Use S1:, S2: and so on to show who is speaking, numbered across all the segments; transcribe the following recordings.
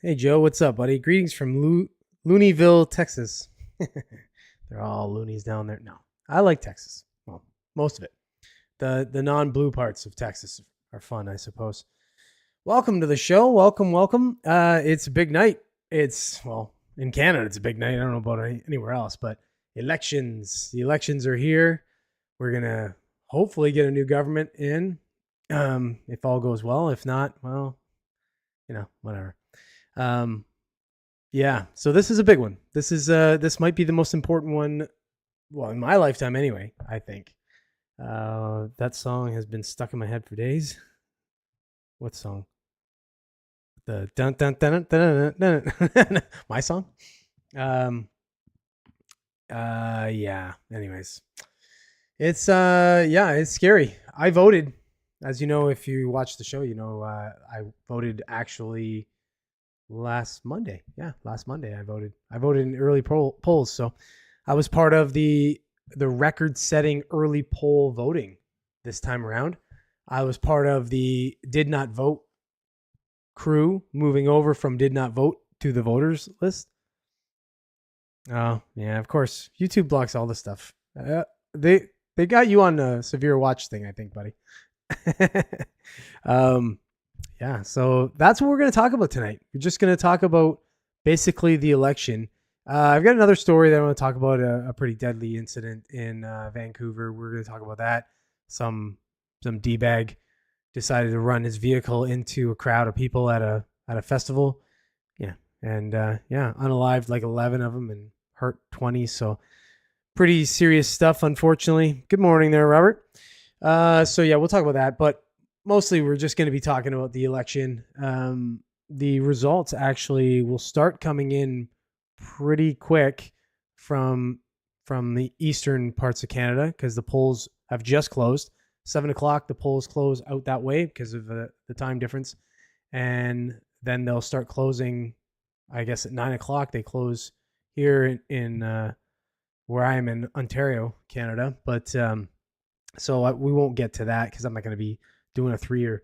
S1: Hey, Joe, what's up, buddy? Greetings from Looneyville, Texas. They're all loonies down there. No, I like Texas. Well, most of it. The non-blue parts of Texas are fun, I suppose. Welcome to the show. Welcome. It's a big night. In Canada, it's a big night. I don't know about anywhere else, but elections. The elections are here. We're going to hopefully get a new government in, if all goes well. If not, well, whatever. Yeah, so this is a big one. This might be the most important one, well, in my lifetime anyway, I think. That song has been stuck in my head for days. What song? The dun dun dun dun dun dun. My song? Yeah. Anyways. It's scary. I voted. As you know, if you watch the show, I voted actually last Monday. Yeah, last Monday I voted. I voted in early polls, so I was part of the record-setting early poll voting this time around. I was part of the did not vote crew, moving over from did not vote to the voters list. Oh yeah, of course. YouTube blocks all this stuff. They got you on a severe watch thing, I think, buddy. Yeah, so that's what we're going to talk about tonight. We're just going to talk about basically the election. I've got another story that I want to talk about, a pretty deadly incident in Vancouver. We're going to talk about that. Some D-bag decided to run his vehicle into a crowd of people at a festival. Yeah, and unalived like 11 of them and hurt 20. So pretty serious stuff, unfortunately. Good morning there, Robert. So yeah, we'll talk about that, but mostly we're just going to be talking about the election. The results actually will start coming in pretty quick from the eastern parts of Canada because the polls have just closed. 7:00, the polls close out that way because of the time difference. And then they'll start closing, I guess at 9:00, they close here in where I am in Ontario, Canada. But so we won't get to that because I'm not going to be doing a 3 or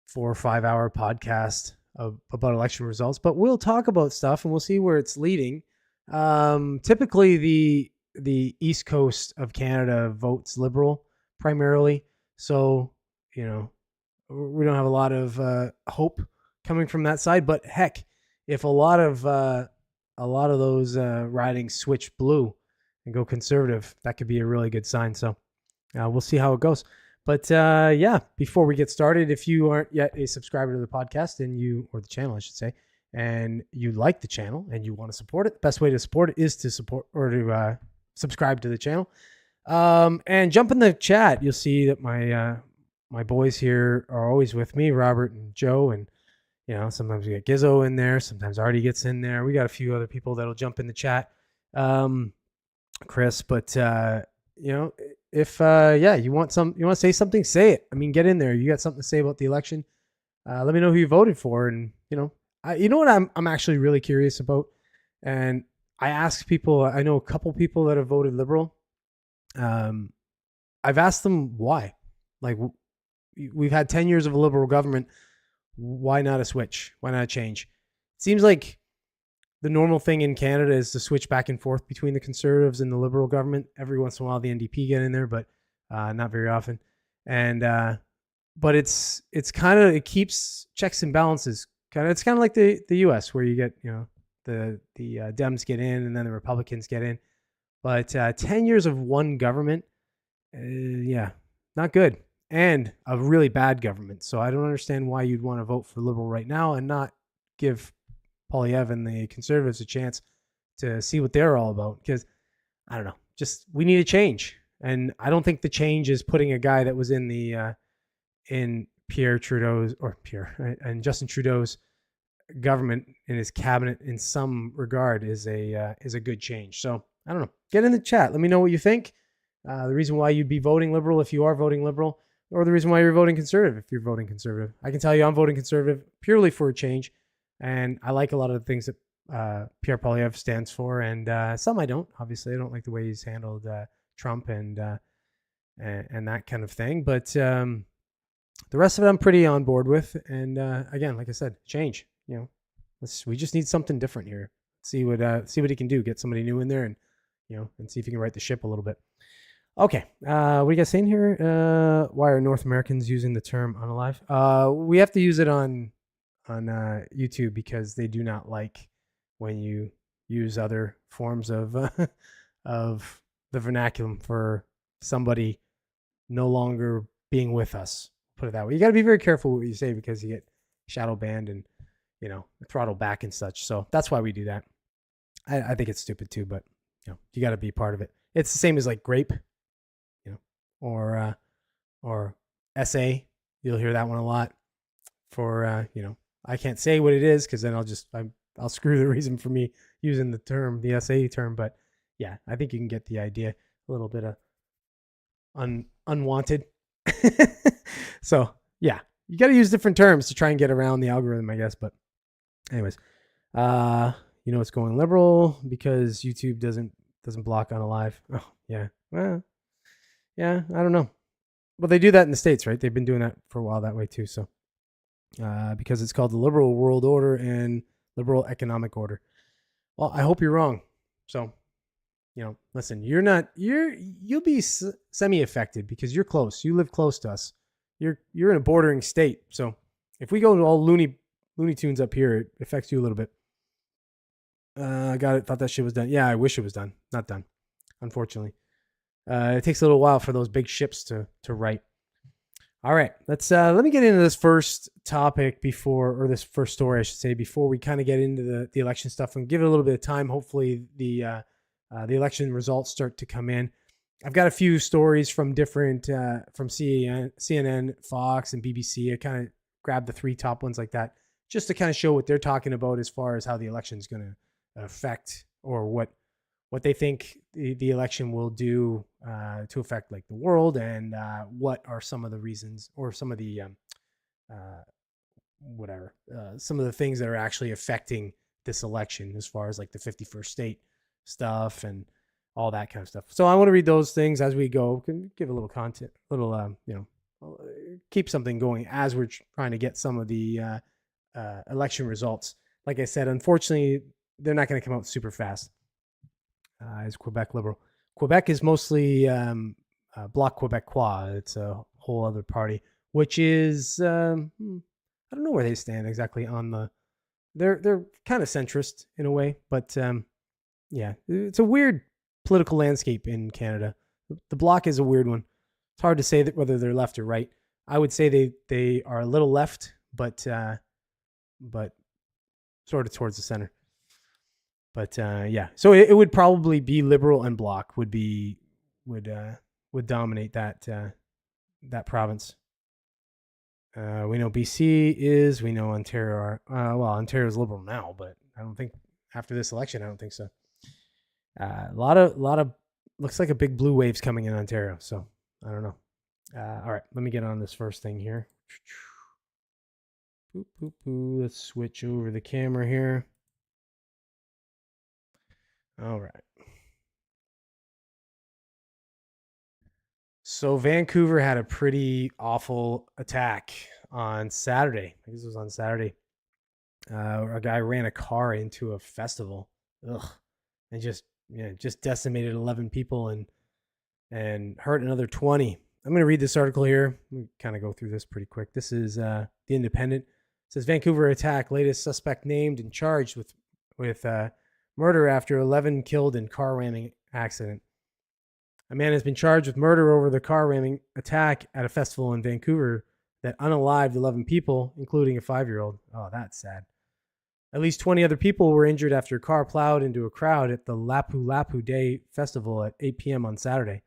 S1: 4 or 5 hour podcast about election results, but we'll talk about stuff and we'll see where it's leading. Typically the East Coast of Canada votes Liberal primarily. So, we don't have a lot of hope coming from that side, but heck, if a lot of those ridings switch blue and go conservative, that could be a really good sign. So we'll see how it goes. But before we get started, if you aren't yet a subscriber to the podcast or the channel, I should say, and you like the channel and you want to support it, the best way to support it is to subscribe to the channel. And jump in the chat. You'll see that my boys here are always with me, Robert and Joe, and sometimes we get Gizzo in there, sometimes Artie gets in there. We got a few other people that'll jump in the chat. Chris, but if you want to say something, say it. I mean, get in there. You got something to say about the election. Let me know who you voted for. And, what I'm actually really curious about. And I asked people, I know a couple people that have voted Liberal. I've asked them why. Like, we've had 10 years of a Liberal government. Why not a switch? Why not a change? It seems like the normal thing in Canada is to switch back and forth between the Conservatives and the Liberal government. Every once in a while, the NDP get in there, but not very often. And but it's kind of, it keeps checks and balances. It's kind of like the U.S. where you get the Dems get in and then the Republicans get in. But 10 years of one government, not good, and a really bad government. So I don't understand why you'd want to vote for Liberal right now and not give Poilievre and the Conservatives a chance to see what they're all about, because I don't know, just we need a change. And I don't think the change is putting a guy that was in the in Justin Trudeau's government in his cabinet in some regard is a good change. So I don't know. Get in the chat. Let me know what you think. The reason why you'd be voting Liberal if you are voting Liberal, or the reason why you're voting Conservative if you're voting Conservative. I can tell you I'm voting Conservative purely for a change. And I like a lot of the things that Pierre Poilievre stands for, and some I don't. Obviously, I don't like the way he's handled Trump and that kind of thing. But the rest of it, I'm pretty on board with. And again, like I said, change. We just need something different here. See what he can do. Get somebody new in there, and and see if he can right the ship a little bit. Okay, what do you guys saying here? Why are North Americans using the term unalive? We have to use it on YouTube because they do not like when you use other forms of of the vernaculum for somebody no longer being with us. Put it that way. You got to be very careful what you say because you get shadow banned and throttle back and such. So that's why we do that. I think it's stupid too, but you got to be part of it. It's the same as like grape, or SA. You'll hear that one a lot. For I can't say what it is because then I'll screw the reason for me using the SA term. But yeah, I think you can get the idea. A little bit of unwanted. So yeah, you got to use different terms to try and get around the algorithm, I guess. But anyways, it's going liberal because YouTube doesn't block unalive. Oh yeah, well, yeah, I don't know. Well, they do that in the States, right? They've been doing that for a while that way too. So because it's called the liberal world order and liberal economic order. Well, I hope you're wrong. So listen, you'll be semi-affected because you're close. You live close to us. You're in a bordering state. So if we go to all Looney Tunes up here, it affects you a little bit. Got it. Thought that shit was done. Yeah, I wish it was done. Not done, unfortunately. It takes a little while for those big ships to write. All right, let me get into this first topic this first story, I should say, before we kind of get into the election stuff and give it a little bit of time. Hopefully the election results start to come in. I've got a few stories from different from CNN, Fox, and BBC. I kind of grabbed the 3 top ones like that just to kind of show what they're talking about as far as how the election is going to affect or what they think the election will do to affect like the world, and what are some of the reasons or some of the some of the things that are actually affecting this election as far as like the 51st state stuff and all that kind of stuff. So I want to read those things as we go, can give a little content, keep something going as we're trying to get some of the election results. Like I said, unfortunately, they're not going to come out super fast. As Quebec Liberal. Quebec is mostly Bloc Québécois. It's a whole other party, which is I don't know where they stand exactly on the. They're kind of centrist in a way, but yeah, it's a weird political landscape in Canada. The Bloc is a weird one. It's hard to say that whether they're left or right. I would say they are a little left, but sort of towards the center. But yeah, so it would probably be Liberal and Bloc would dominate that province. We know BC is. We know Ontario are. Ontario is Liberal now, but I don't think after this election, I don't think so. A lot of looks like a big blue wave's coming in Ontario. So I don't know. All right, let me get on this first thing here. Boop, boop, boop. Let's switch over the camera here. All right. So Vancouver had a pretty awful attack on Saturday. I guess it was on Saturday. A guy ran a car into a festival. Ugh. And just decimated 11 people and hurt another 20. I'm going to read this article here. Let me kind of go through this pretty quick. This is The Independent. It says Vancouver attack, latest suspect named and charged with murder after 11 killed in car ramming accident. A man has been charged with murder over the car ramming attack at a festival in Vancouver that unalived 11 people, including a 5-year-old. Oh, that's sad. At least 20 other people were injured after a car plowed into a crowd at the Lapu Lapu Day Festival at 8 p.m. on Saturday.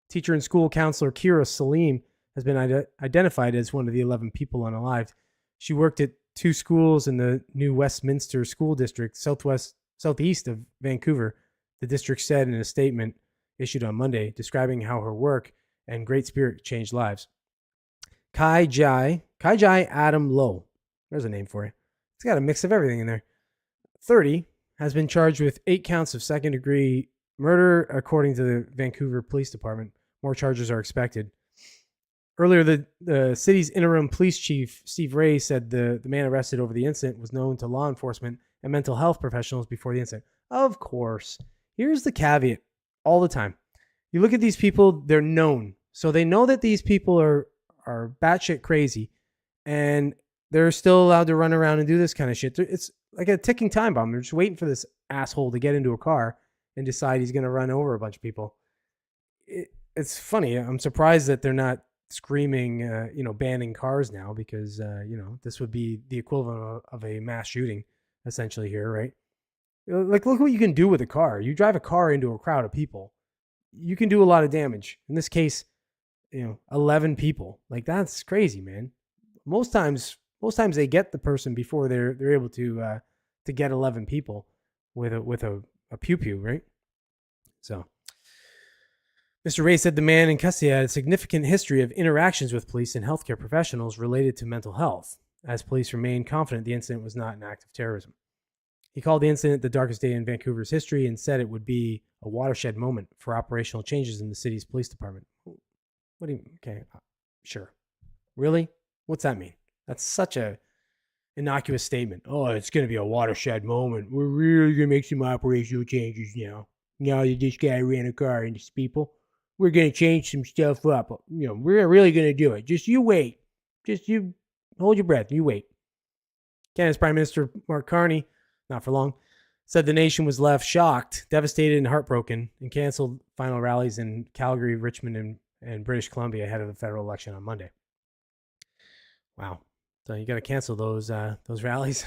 S1: Teacher and school counselor Kira Salim has been identified as one of the 11 people unalived. She worked at 2 schools in the New Westminster School District, southeast of Vancouver, the district said in a statement issued on Monday, describing how her work and great spirit changed lives. Kai Jai Adam Low, there's a name for you. It's got a mix of everything in there. 30, has been charged with 8 counts of second-degree murder, according to the Vancouver Police Department. More charges are expected. Earlier, the city's interim police chief, Steve Ray, said the man arrested over the incident was known to law enforcement and mental health professionals before the incident. Of course. Here's the caveat all the time. You look at these people, they're known. So they know that these people are batshit crazy, and they're still allowed to run around and do this kind of shit. It's like a ticking time bomb. They're just waiting for this asshole to get into a car and decide he's going to run over a bunch of people. It's funny. I'm surprised that they're not screaming, banning cars now, because, this would be the equivalent of a mass shooting essentially here, right? Like, look what you can do with a car. You drive a car into a crowd of people, you can do a lot of damage. In this case, 11 people. Like, that's crazy, man. Most times they get the person before they're able to get 11 people with a pew pew, right? So Mr. Ray said the man in custody had a significant history of interactions with police and healthcare professionals related to mental health, as police remained confident the incident was not an act of terrorism. He called the incident the darkest day in Vancouver's history and said it would be a watershed moment for operational changes in the city's police department. What do you, okay, sure. Really? What's that mean? That's such a innocuous statement. Oh, it's going to be a watershed moment. We're really going to make some operational changes now. Now that this guy ran a car into people, we're going to change some stuff up. We're really going to do it. Just you wait. Just you hold your breath. You wait. Canada's Prime Minister Mark Carney, not for long, said the nation was left shocked, devastated, and heartbroken, and canceled final rallies in Calgary, Richmond, and British Columbia ahead of the federal election on Monday. Wow. So you got to cancel those rallies.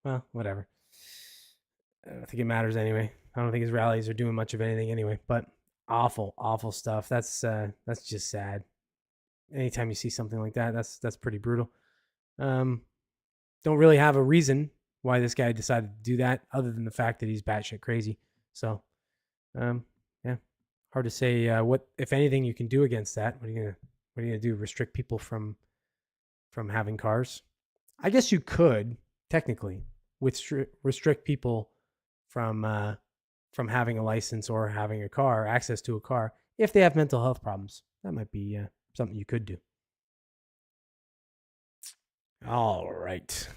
S1: Well, whatever. I don't think it matters anyway. I don't think his rallies are doing much of anything anyway. But awful stuff. That's just sad. Anytime you see something like that, that's pretty brutal. Don't really have a reason why this guy decided to do that, other than the fact that he's batshit crazy. So, yeah, hard to say what, if anything, you can do against that. What are you gonna do? Restrict people from having cars? I guess you could technically restrict people from having a license or having a car, access to a car, if they have mental health problems. That might be something you could do. All right.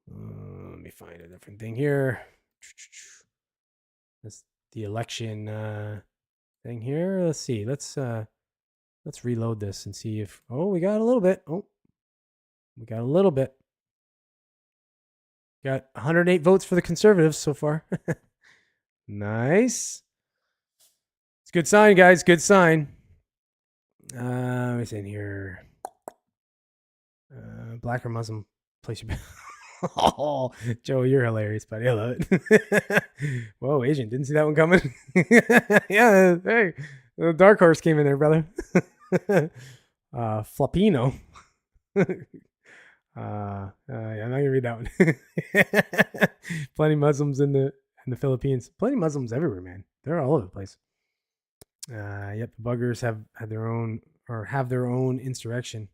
S1: Let me find a different thing here. That's the election thing here. Let's see. Let's reload this and see if... Oh, we got a little bit. Oh, we got a little bit. Got 108 votes for the Conservatives so far. Nice. It's a good sign, guys. Good sign. What's in here? Black or Muslim, place your bet. Oh, Joe, you're hilarious, buddy. I love it. Whoa, Asian. Didn't see that one coming. Yeah, hey. The dark horse came in there, brother. Filipino. Yeah, I'm not gonna read that one. Plenty Muslims in the Philippines. Plenty Muslims everywhere, man. They're all over the place. Yep, the buggers have their own insurrection.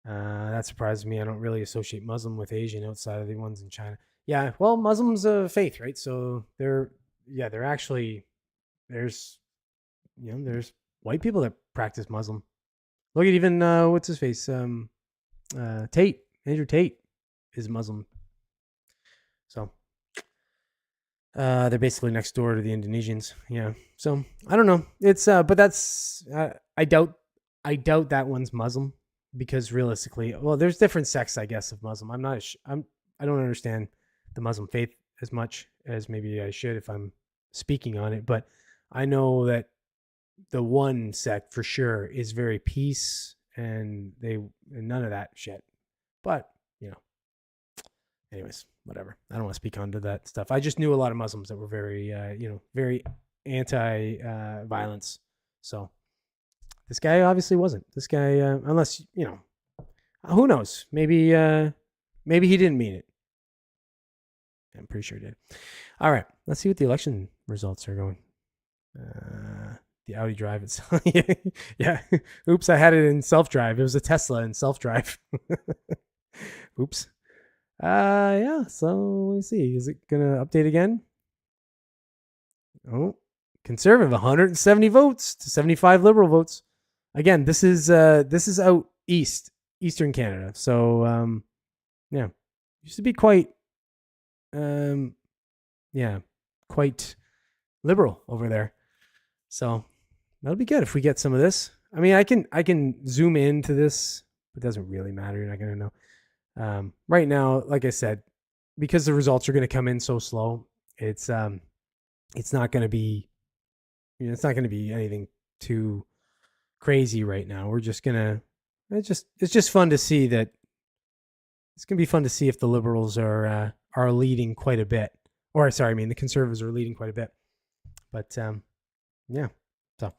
S1: That surprises me. I don't really associate Muslim with Asian outside of the ones in China. Yeah, well, Muslims of faith, right? So they're actually, there's white people that practice Muslim. Look at even what's his face, Tate, Andrew Tate is Muslim. So they're basically next door to the Indonesians. Yeah. So I don't know. It's but that's I doubt that one's Muslim, because realistically, well, there's different sects, I guess, of Muslim. I don't understand the Muslim faith as much as maybe I should if I'm speaking on it, but I know that the one sect for sure is very peace, and none of that shit. But anyways, whatever. I don't want to speak onto that stuff. I just knew a lot of Muslims that were very very anti-violence. So this guy obviously wasn't. This guy, unless who knows? Maybe he didn't mean it. I'm pretty sure he did. All right, let's see what the election results are going. The Audi Drive itself. Yeah. Oops, I had it in self-drive. It was a Tesla in self-drive. Oops. Yeah, so let me see. Is it going to update again? Oh, Conservative, 170 votes to 75 Liberal votes. again, this is out eastern Canada. So yeah, used to be quite yeah, quite liberal over there. So that'll be good if we get some of this. I mean, I can zoom into this. It doesn't really matter. You're not going to know. Right now, like I said, because the results are going to come in so slow, it's not going to be, it's not going to be anything too crazy right now. We're just gonna, it's just fun to see that. It's gonna be fun to see if the Liberals are leading quite a bit, or sorry, I mean the Conservatives are leading quite a bit. But yeah. So,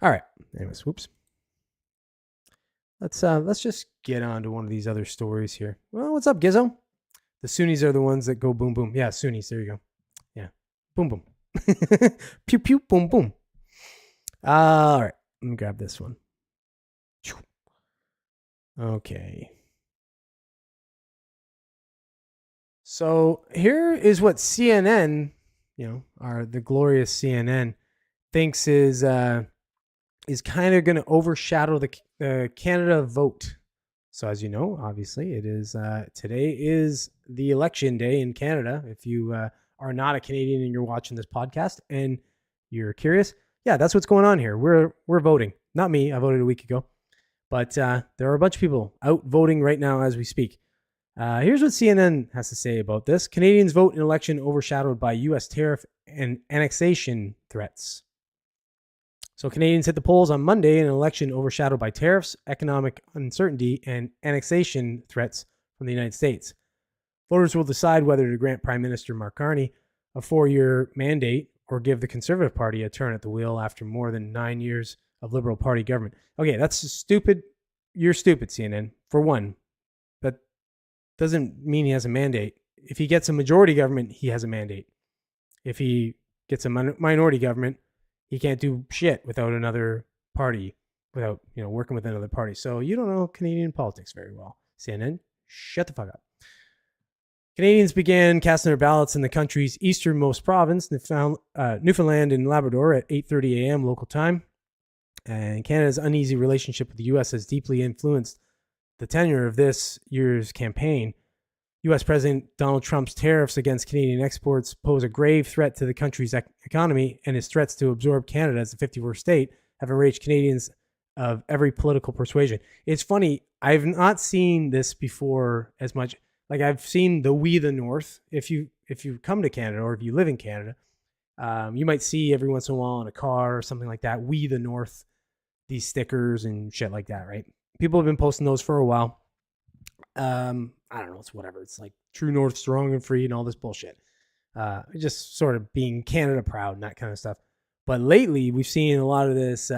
S1: all right. Anyways, whoops. Let's just get on to one of these other stories here. Well, what's up, Gizzo? The Sunnis are the ones that go boom boom. Yeah, Sunnis. There you go. Yeah, boom boom. Pew pew boom boom. All right. Let me grab this one. Okay. So here is what CNN, the glorious CNN, thinks is kind of going to overshadow the Canada vote. So as you know, obviously, it is today is the election day in Canada. If you are not a Canadian and you're watching this podcast and you're curious, yeah, that's what's going on here. We're voting. Not me. I voted a week ago, but there are a bunch of people out voting right now as we speak. Here's what CNN has to say about this. Canadians vote in election overshadowed by U.S. tariff and annexation threats. So Canadians hit the polls on Monday in an election overshadowed by tariffs, economic uncertainty, and annexation threats from the United States. Voters will decide whether to grant Prime Minister Mark Carney a 4-year mandate or give the Conservative Party a turn at the wheel after more than 9 years of Liberal Party government. Okay, that's stupid. You're stupid, CNN. For one, that doesn't mean he has a mandate. If he gets a majority government, he has a mandate. If he gets a minority government, he can't do shit without another party, without working with another party. So you don't know Canadian politics very well. CNN, shut the fuck up. Canadians began casting their ballots in the country's easternmost province, Newfoundland and Labrador, at 8:30 a.m. local time. And Canada's uneasy relationship with the U.S. has deeply influenced the tenure of this year's campaign. U.S. President Donald Trump's tariffs against Canadian exports pose a grave threat to the country's economy, and his threats to absorb Canada as the 51st state have enraged Canadians of every political persuasion. It's funny, I've not seen this before as much. Like, I've seen the We the North. If you come to Canada or if you live in Canada, you might see every once in a while in a car or something like that, We the North, these stickers and shit like that, right? People have been posting those for a while. I don't know, it's whatever. It's like True North, strong and free, and all this bullshit. Just sort of being Canada proud and that kind of stuff. But lately, we've seen a lot of this,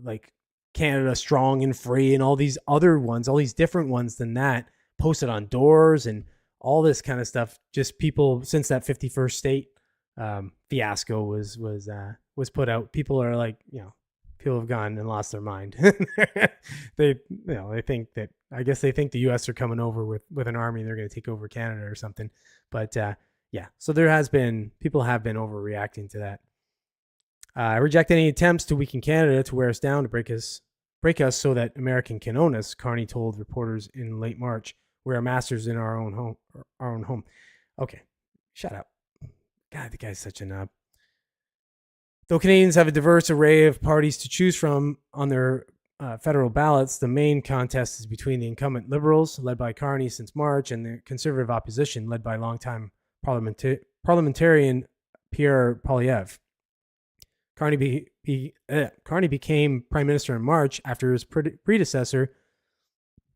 S1: like Canada strong and free, and all these other ones, all these different ones than that, posted on doors and all this kind of stuff. Just people, since that 51st state fiasco was put out, people are like, people have gone and lost their mind. They think that, I guess they think the U.S. are coming over with an army and they're going to take over Canada or something. But yeah, so people have been overreacting to that. I reject any attempts to weaken Canada, to wear us down, to break us so that American can own us, Carney told reporters in late March. We are masters in our own home. Okay, shut up. God, the guy's such a knob. Though Canadians have a diverse array of parties to choose from on their federal ballots, the main contest is between the incumbent Liberals, led by Carney since March, and the Conservative opposition, led by longtime parliamentarian Pierre Poilievre. Carney became Prime Minister in March after his predecessor,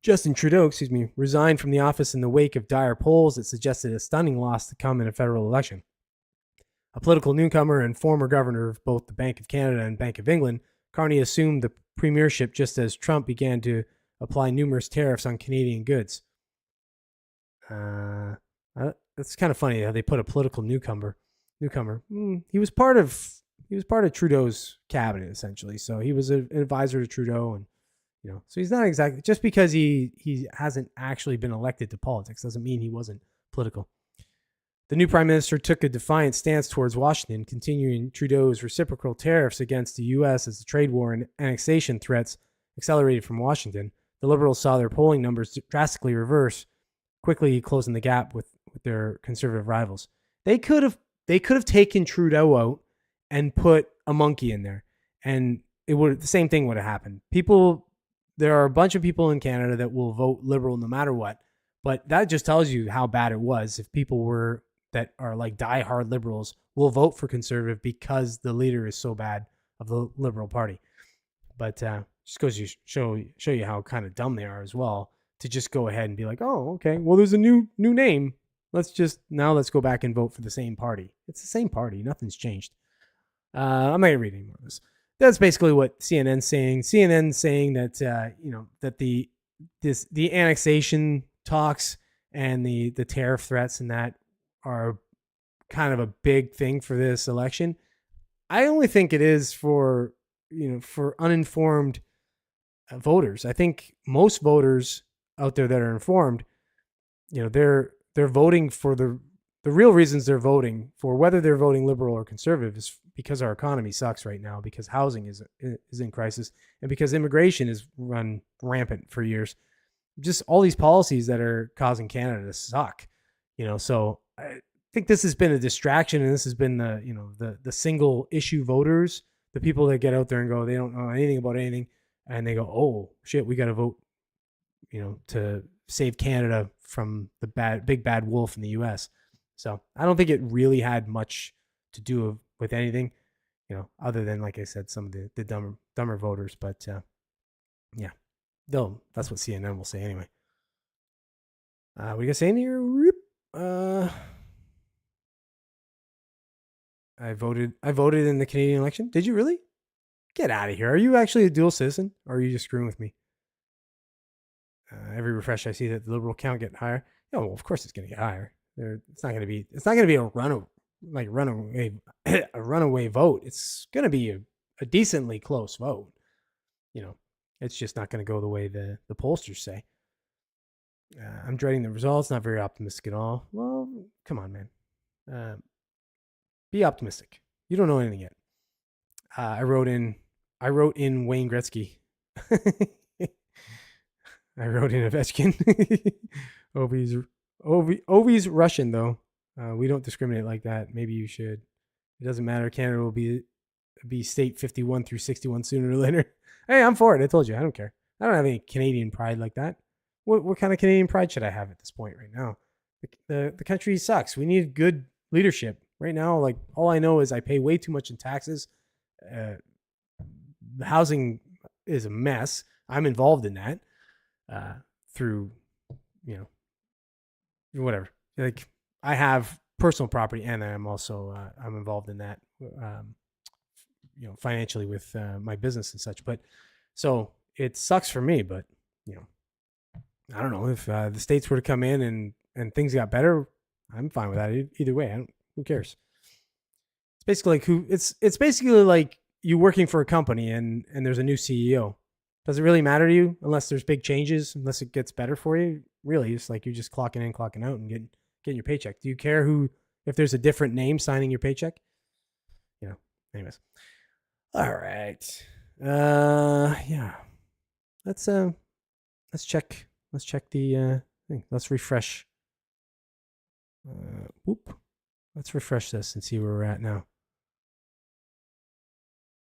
S1: Justin Trudeau, resigned from the office in the wake of dire polls that suggested a stunning loss to come in a federal election. A political newcomer and former governor of both the Bank of Canada and Bank of England, Carney assumed the premiership just as Trump began to apply numerous tariffs on Canadian goods. That's kind of funny how they put a political newcomer. He was part of Trudeau's cabinet, essentially. So he was an advisor to Trudeau, and so he's not exactly, just because he hasn't actually been elected to politics doesn't mean he wasn't political. The new prime minister took a defiant stance towards Washington, continuing Trudeau's reciprocal tariffs against the U.S. as the trade war and annexation threats accelerated from Washington. The Liberals saw their polling numbers drastically reverse, quickly closing the gap with their conservative rivals. They could have taken Trudeau out and put a monkey in there, and the same thing would have happened. There are a bunch of people in Canada that will vote Liberal no matter what, but that just tells you how bad it was if people that are like diehard Liberals will vote for Conservative because the leader is so bad of the Liberal Party. But just goes to show you how kind of dumb they are as well, to just go ahead and be like, oh, okay, well, there's a new name. Let's go back and vote for the same party. It's the same party. Nothing's changed. I'm not gonna read any more of this. That's basically what CNN's saying. CNN's saying that that the annexation talks and the tariff threats and that are kind of a big thing for this election. I only think it is for uninformed voters. I think most voters out there that are informed, they're voting for the real reasons they're voting for, whether they're voting Liberal or Conservative, is because our economy sucks right now, because housing is in crisis, and because immigration has run rampant for years. Just all these policies that are causing Canada to suck. So I think this has been a distraction, and this has been the single issue voters, the people that get out there and go, they don't know anything about anything, and they go, oh shit, we got to vote, to save Canada from the big bad wolf in the U.S. So I don't think it really had much to do with anything, other than, like I said, some of the dumber voters. But yeah, that's what CNN will say anyway. What you guys saying here? I voted in the Canadian election. Did you really? Get out of here. Are you actually a dual citizen, or are you just screwing with me? Every refresh I see that the Liberal count get higher. Yeah, well, of course it's going to get higher. It's not going to be a runaway vote. It's going to be a decently close vote. It's just not going to go the way the pollsters say. I'm dreading the results. Not very optimistic at all. Well, come on, man. Be optimistic. You don't know anything yet. I wrote in Wayne Gretzky. I wrote in Ovechkin. Ovi's Russian, though. We don't discriminate like that. Maybe you should. It doesn't matter. Canada will be state 51 through 61 sooner or later. Hey, I'm for it. I told you. I don't care. I don't have any Canadian pride like that. What kind of Canadian pride should I have at this point right now? The country sucks. We need good leadership. Right now, like, all I know is I pay way too much in taxes. The housing is a mess. I'm involved in that through, whatever. Like, I have personal property, and I'm also I'm involved in that, financially with my business and such. But so it sucks for me. But I don't know if the states were to come in and things got better. I'm fine with that either way. Who cares? It's basically like you working for a company and there's a new CEO. Does it really matter to you unless there's big changes, unless it gets better for you? Really, it's like you're just clocking in, clocking out, and getting your paycheck. Do you care if there's a different name signing your paycheck? Anyways. All right. Yeah. Let's check the thing. Let's refresh. Let's refresh this and see where we're at now.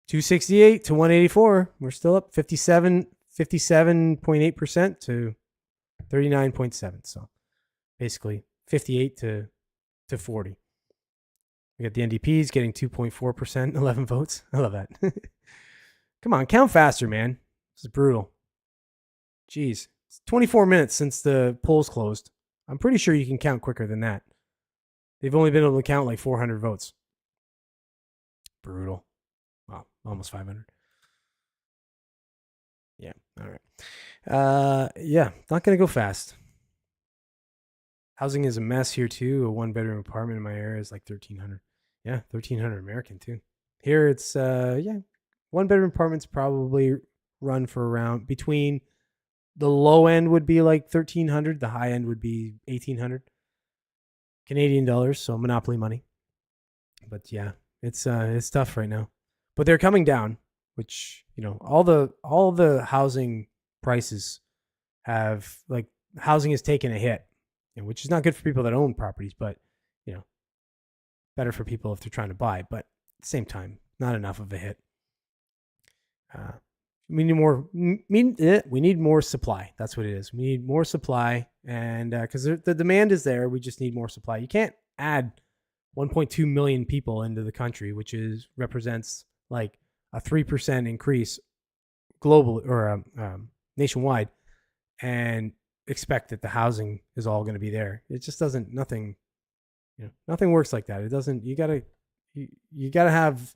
S1: 268 to 184. We're still up 57.8% to 39.7. So basically 58 to 40. We got the NDPs getting 2.4%, 11 votes. I love that. Come on, count faster, man. This is brutal. Jeez. It's 24 minutes since the polls closed. I'm pretty sure you can count quicker than that. They've only been able to count like 400 votes. Brutal. Wow, almost 500. Yeah, all right. Yeah, not going to go fast. Housing is a mess here too. A one-bedroom apartment in my area is like $1,300. Yeah, $1,300 American too. Here it's one-bedroom apartments probably run for around between the low end would be like $1,300, the high end would be $1,800. Canadian dollars, so monopoly money. But yeah, it's tough right now. But they're coming down, which, all the housing prices have, like, housing has taken a hit, which is not good for people that own properties, but you know, better for people if they're trying to buy. But at the same time, not enough of a hit. We need more supply. That's what it is. We need more supply, and because the demand is there, we just need more supply. You can't add 1.2 million people into the country, which represents like a 3% increase global or nationwide, and expect that the housing is all going to be there. It just doesn't. Nothing works like that. It doesn't. You gotta have.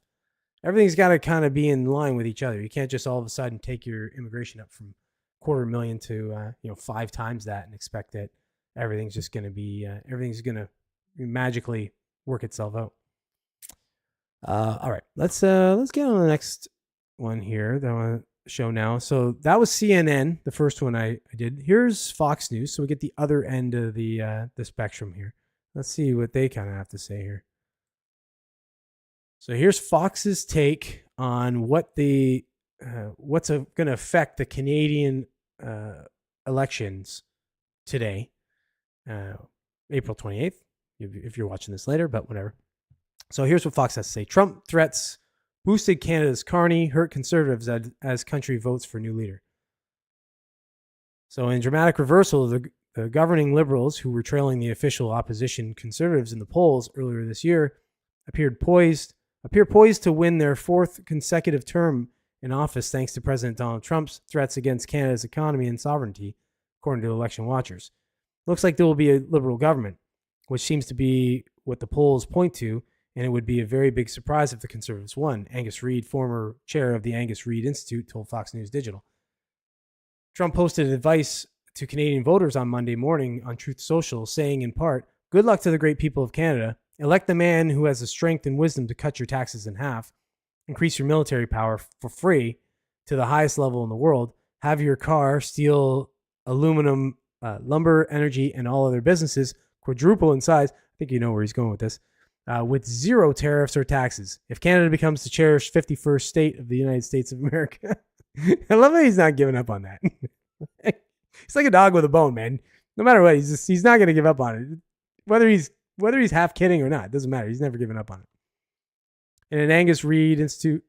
S1: Everything's got to kind of be in line with each other. You can't just all of a sudden take your immigration up from 250,000 to 5 times that and expect that everything's just going to be magically work itself out. All right, let's get on the next one here that I want to show now. So that was CNN, the first one I did. Here's Fox News, so we get the other end of the spectrum here. Let's see what they kind of have to say here. So here's Fox's take on what's going to affect the Canadian elections today, April 28th, if you're watching this later, but whatever. So here's what Fox has to say. Trump threats boosted Canada's Carney, hurt Conservatives as country votes for new leader. So in dramatic reversal, the governing Liberals, who were trailing the official opposition Conservatives in the polls earlier this year, appear poised to win their 4th consecutive term in office thanks to President Donald Trump's threats against Canada's economy and sovereignty, according to election watchers. Looks like there will be a Liberal government, which seems to be what the polls point to, and it would be a very big surprise if the Conservatives won, Angus Reid, former chair of the Angus Reid Institute, told Fox News Digital. Trump posted advice to Canadian voters on Monday morning on Truth Social, saying in part, "Good luck to the great people of Canada. Elect the man who has the strength and wisdom to cut your taxes in half, increase your military power for free to the highest level in the world, have your car, steel, aluminum, lumber, energy, and all other businesses quadruple in size." I think you know where he's going with this. With zero tariffs or taxes. If Canada becomes the cherished 51st state of the United States of America. I love that he's not giving up on that. He's like a dog with a bone, man. No matter what, he's not going to give up on it. Whether he's half kidding or not, it doesn't matter. He's never given up on it. In an Angus Reid Institute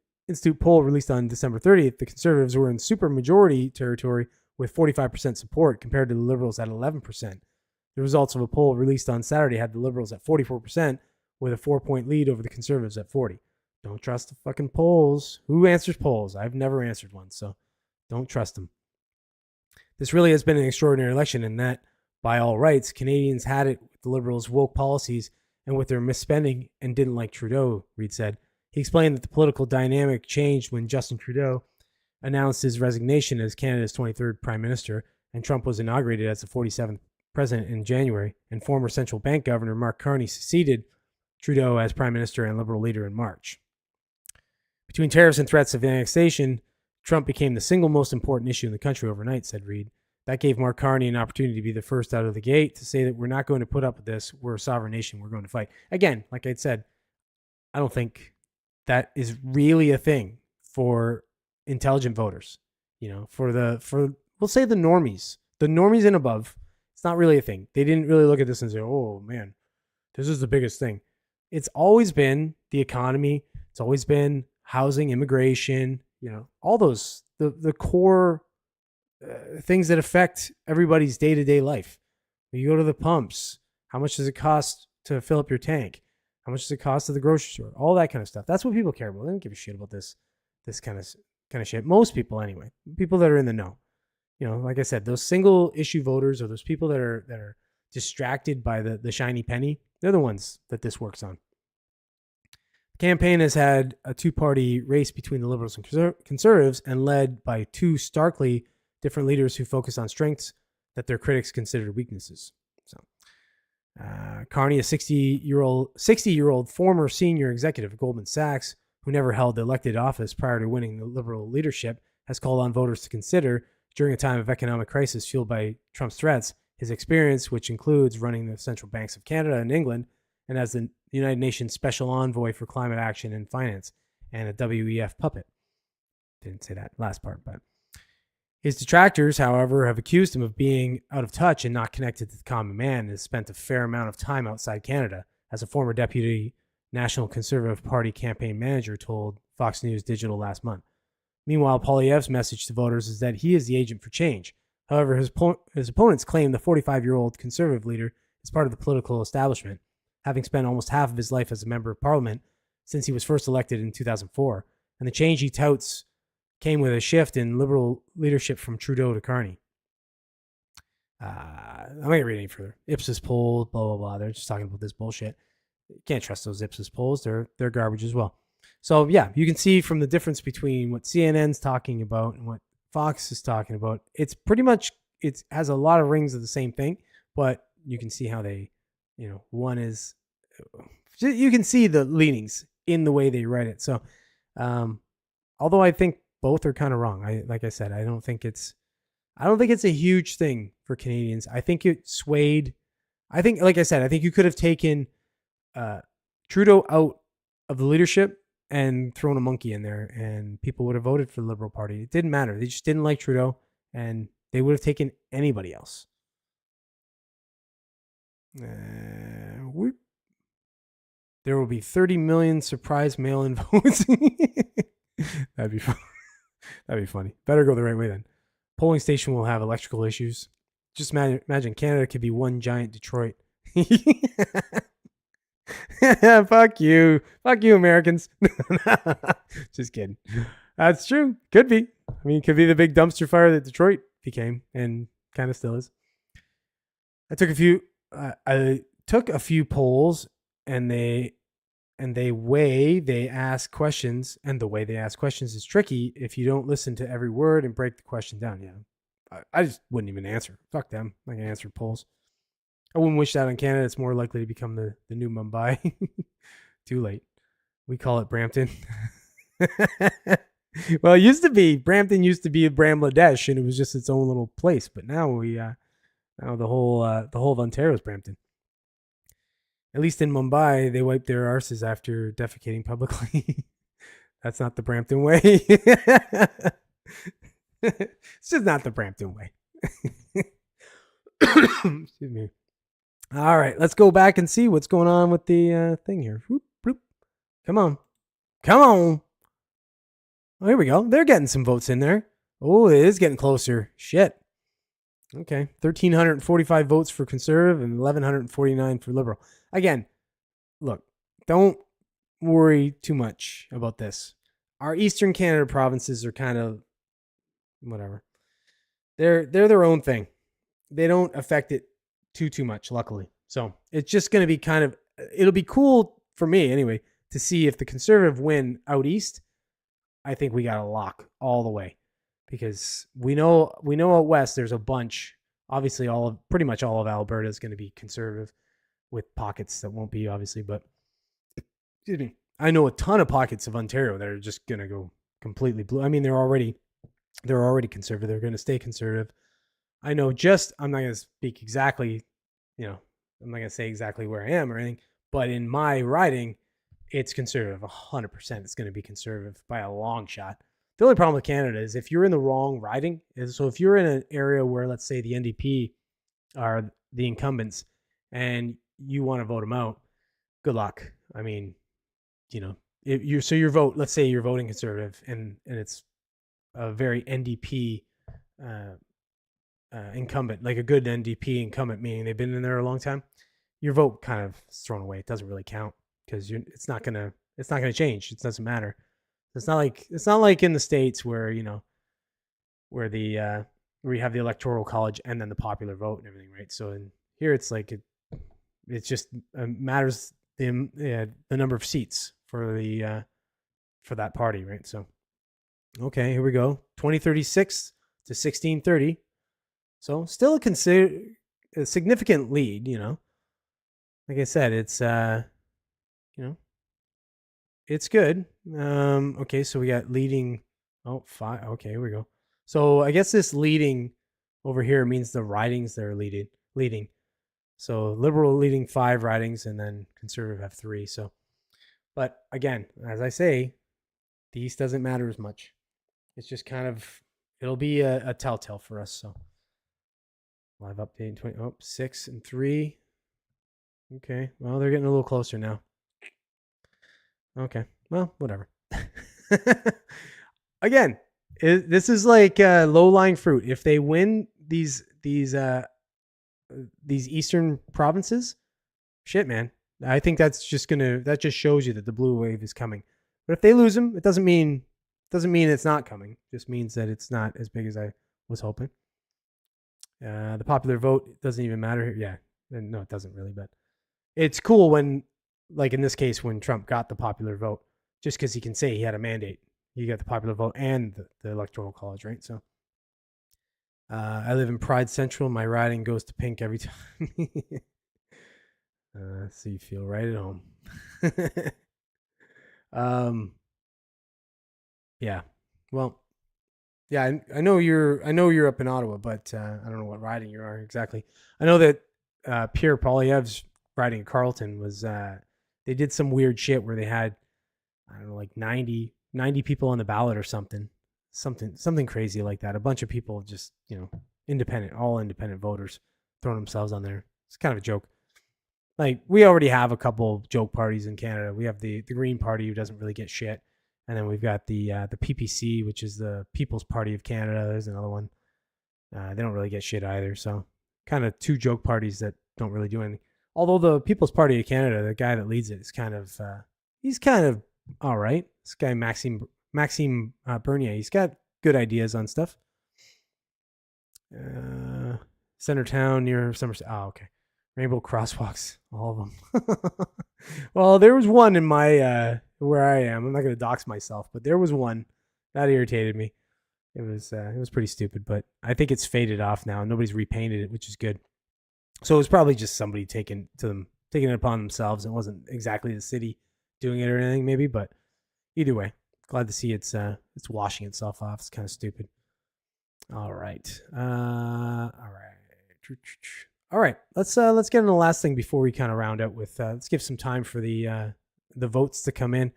S1: poll released on December 30th, the Conservatives were in supermajority territory with 45% support compared to the Liberals at 11%. The results of a poll released on Saturday had the Liberals at 44% with a 4-point lead over the Conservatives at 40%. Don't trust the fucking polls. Who answers polls? I've never answered one, so don't trust them. This really has been an extraordinary election in that, by all rights, Canadians had it with the Liberals' woke policies and with their misspending and didn't like Trudeau, Reid said. He explained that the political dynamic changed when Justin Trudeau announced his resignation as Canada's 23rd Prime Minister, and Trump was inaugurated as the 47th President in January, and former central bank governor Mark Carney succeeded Trudeau as Prime Minister and Liberal leader in March. Between tariffs and threats of annexation, Trump became the single most important issue in the country overnight, said Reid. That gave Mark Carney an opportunity to be the first out of the gate to say that we're not going to put up with this. We're a sovereign nation. We're going to fight. Again, like I said, I don't think that is really a thing for intelligent voters. We'll say the normies and above. It's not really a thing. They didn't really look at this and say, "Oh man, this is the biggest thing." It's always been the economy. It's always been housing, immigration, all those, the core things that affect everybody's day-to-day life. You go to the pumps. How much does it cost to fill up your tank? How much does it cost at the grocery store? All that kind of stuff. That's what people care about. They don't give a shit about this kind of shit. Most people, anyway. People that are in the know. Like I said, those single issue voters or those people that are distracted by the shiny penny, they're the ones that this works on. The campaign has had a two-party race between the Liberals and Conservatives and led by two starkly different leaders who focus on strengths that their critics considered weaknesses. So, Carney, a 60-year-old former senior executive at Goldman Sachs, who never held elected office prior to winning the Liberal leadership, has called on voters to consider, during a time of economic crisis fueled by Trump's threats, his experience, which includes running the central banks of Canada and England, and as the United Nations Special Envoy for Climate Action and Finance, and a WEF puppet. Didn't say that last part, but his detractors, however, have accused him of being out of touch and not connected to the common man, and has spent a fair amount of time outside Canada, as a former deputy National Conservative Party campaign manager told Fox News Digital last month. Meanwhile, Poilievre's message to voters is that he is the agent for change. However, his opponents claim the 45-year-old Conservative leader is part of the political establishment, having spent almost half of his life as a member of Parliament since he was first elected in 2004, and the change he touts came with a shift in Liberal leadership from Trudeau to Carney. I'm not going to read any further. Ipsos polls, blah, blah, blah. They're just talking about this bullshit. You can't trust those Ipsos polls. They're garbage as well. So, yeah, you can see from the difference between what CNN's talking about and what Fox is talking about. It's pretty much, it has a lot of rings of the same thing, but you can see how they, one is, you can see the leanings in the way they write it. So, although I think both are kind of wrong. Like I said, I don't think it's a huge thing for Canadians. I think it swayed. Like I said, I think you could have taken Trudeau out of the leadership and thrown a monkey in there, and people would have voted for the Liberal Party. It didn't matter. They just didn't like Trudeau, and they would have taken anybody else. There will be 30 million surprise mail-in votes. That'd be fun. That'd be funny. Better go the right way then. Polling station will have electrical issues. Just imagine Canada could be one giant Detroit. Fuck you. Fuck you, Americans. Just kidding. That's true. Could be. I mean, it could be the big dumpster fire that Detroit became and kind of still is. I took a few polls, and they ask questions, and the way they ask questions is tricky if you don't listen to every word and break the question down. Yeah, I just wouldn't even answer. Fuck them. I can answer polls. I wouldn't wish that on Canada. It's more likely to become the new Mumbai. Too late. We call it Brampton. Well, Brampton used to be Bramladesh, and it was just its own little place. But now the whole of Ontario is Brampton. At least in Mumbai, they wipe their arses after defecating publicly. That's not the Brampton way. It's just not the Brampton way. Excuse me. All right, let's go back and see what's going on with the thing here. Whoop, whoop. Come on. Oh, here we go. They're getting some votes in there. Oh, it is getting closer. Shit. Okay, 1,345 votes for Conservative and 1,149 for Liberal. Again, look, don't worry too much about this. Our Eastern Canada provinces are kind of whatever. They're their own thing. They don't affect it too much, luckily. So it's just going to be it'll be cool for me anyway to see if the Conservative win out east. I think we got a lock all the way, because we know out west there's a bunch. Obviously, pretty much all of Alberta is going to be Conservative, with pockets that won't be, obviously. But excuse me, I know a ton of pockets of Ontario that are just going to go completely blue. I mean, they're already Conservative. They're going to stay Conservative. I know I'm not going to speak exactly, I'm not going to say exactly where I am or anything, but in my riding, it's Conservative. 100% it's going to be Conservative by a long shot. The only problem with Canada is if you're in the wrong riding, so if you're in an area where, let's say, the NDP are the incumbents and you want to vote them out, good luck. I mean, your vote, let's say you're voting Conservative and it's a very NDP incumbent, like a good NDP incumbent, meaning they've been in there a long time, your vote kind of is thrown away. It doesn't really count because it's not gonna change. It doesn't matter. It's not like in the States where where you have the electoral college and then the popular vote and everything, right? So in here it's like it just matters the number of seats for that party, right? So okay, here we go, 2036 to 1630. So still a significant lead, Like I said, it's it's good. Okay, so we got leading. Oh, 5. Okay, here we go. So I guess this leading over here means the ridings that are leading. leading. So Liberal leading 5 ridings, and then Conservative have 3. So, but again, as I say, the East doesn't matter as much. It's just kind of, it'll be a telltale for us. So live update in 20, 6 and 3. Okay, well, they're getting a little closer now. Okay, well, whatever. Again, this is like low-lying fruit. If they win these eastern provinces, shit, man. I think that just shows you that the blue wave is coming. But if they lose them, it doesn't mean it's not coming. It just means that it's not as big as I was hoping. The popular vote doesn't even matter here. Yeah, no, it doesn't really. But it's cool when, like in this case, when Trump got the popular vote, just because he can say he had a mandate. He got the popular vote and the electoral college, right? So I live in Pride Central. My riding goes to pink every time. So you feel right at home. Yeah. Well, yeah, I know you're up in Ottawa, but I don't know what riding you are exactly. I know that Pierre Poilievre's riding in Carleton was they did some weird shit where they had, I don't know, like 90 people on the ballot or something crazy like that. A bunch of people just, all independent voters throwing themselves on there. It's kind of a joke. Like, we already have a couple joke parties in Canada. We have the Green Party, who doesn't really get shit. And then we've got the PPC, which is the People's Party of Canada. There's another one. They don't really get shit either. So kind of 2 joke parties that don't really do anything. Although the People's Party of Canada, the guy that leads it, is kind of he's kind of all right. This guy Maxime Bernier, he's got good ideas on stuff. Centertown near Somerset. Oh, okay. Rainbow crosswalks, all of them. Well, there was one in my where I am. I'm not going to dox myself, but there was one that irritated me. It was pretty stupid, but I think it's faded off now. Nobody's repainted it, which is good. So it was probably just somebody taking it upon themselves. It wasn't exactly the city doing it or anything, maybe, but either way, glad to see it's washing itself off. It's kind of stupid. All right. All right. Let's get into the last thing before we kind of round out with let's give some time for the votes to come in.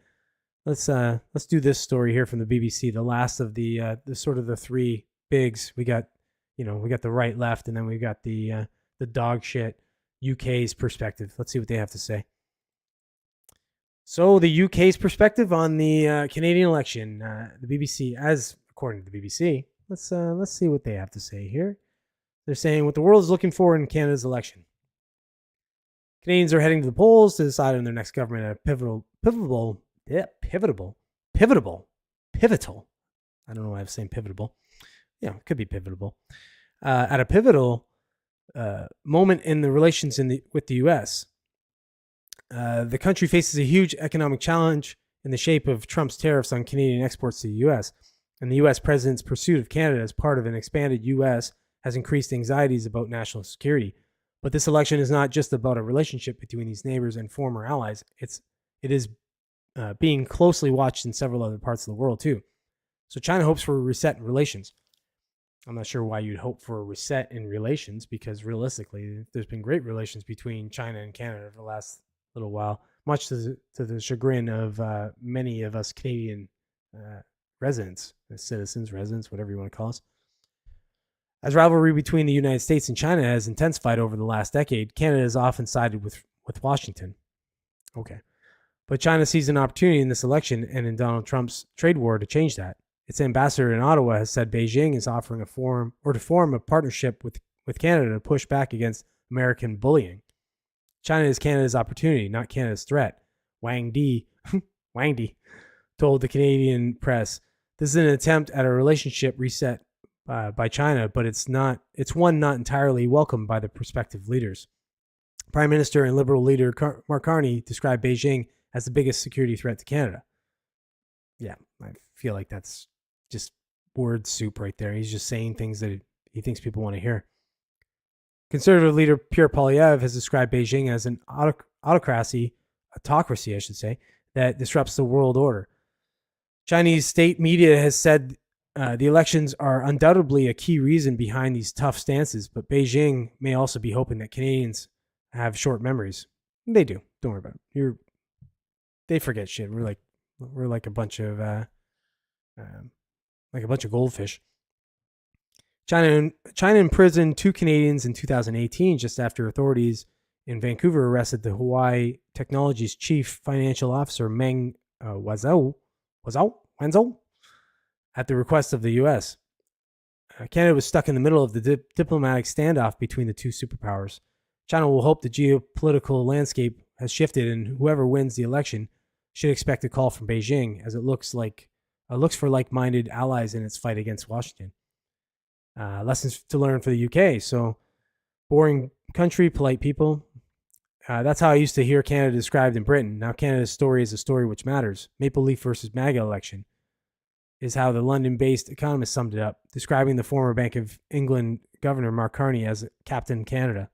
S1: Let's do this story here from the BBC, the last of the sort of the 3 bigs. We got the right, left, and then we got the dog shit UK's perspective. Let's see what they have to say. So the UK's perspective on the Canadian election, the BBC, as according to the BBC, let's see what they have to say here. They're saying what the world is looking for in Canada's election. Canadians are heading to the polls to decide on their next government at a pivotal. I don't know why I'm saying pivotal. Yeah, it could be pivotal. At a pivotal moment in the relations with the U.S. The country faces a huge economic challenge in the shape of Trump's tariffs on Canadian exports to the U.S. And the U.S. president's pursuit of Canada as part of an expanded U.S. has increased anxieties about national security. But this election is not just about a relationship between these neighbors and former allies. It is being closely watched in several other parts of the world too. So China hopes for a reset in relations. I'm not sure why you'd hope for a reset in relations, because realistically, there's been great relations between China and Canada for the last little while, much to the chagrin of many of us Canadian residents, whatever you want to call us. As rivalry between the United States and China has intensified over the last decade, Canada has often sided with Washington. Okay. But China sees an opportunity in this election and in Donald Trump's trade war to change that. Its ambassador in Ottawa has said Beijing is offering to form a partnership with Canada to push back against American bullying. China is Canada's opportunity, not Canada's threat. Wang Di told the Canadian press, "This is an attempt at a relationship reset by China, but it's one not entirely welcomed by the prospective leaders." Prime Minister and Liberal leader Mark Carney described Beijing as the biggest security threat to Canada. Yeah, I feel like that's just word soup right there. He's just saying things that he thinks people want to hear. Conservative leader Pierre Poilievre has described Beijing as an autocracy, that disrupts the world order. Chinese state media has said The elections are undoubtedly a key reason behind these tough stances, but Beijing may also be hoping that Canadians have short memories. They do. Don't worry about it. They forget shit. We're like a bunch of goldfish. China imprisoned 2 Canadians in 2018 just after authorities in Vancouver arrested the Hawaii Technologies chief financial officer Meng Wanzhou at the request of the U.S. Canada was stuck in the middle of the diplomatic standoff between the two superpowers. China will hope the geopolitical landscape has shifted, and whoever wins the election should expect a call from Beijing, as it looks for like-minded allies in its fight against Washington. Lessons to learn for the UK. So, boring country, polite people. That's how I used to hear Canada described in Britain. Now Canada's story is a story which matters. Maple Leaf versus MAGA election is how the London-based Economist summed it up, describing the former Bank of England Governor Mark Carney as Captain Canada.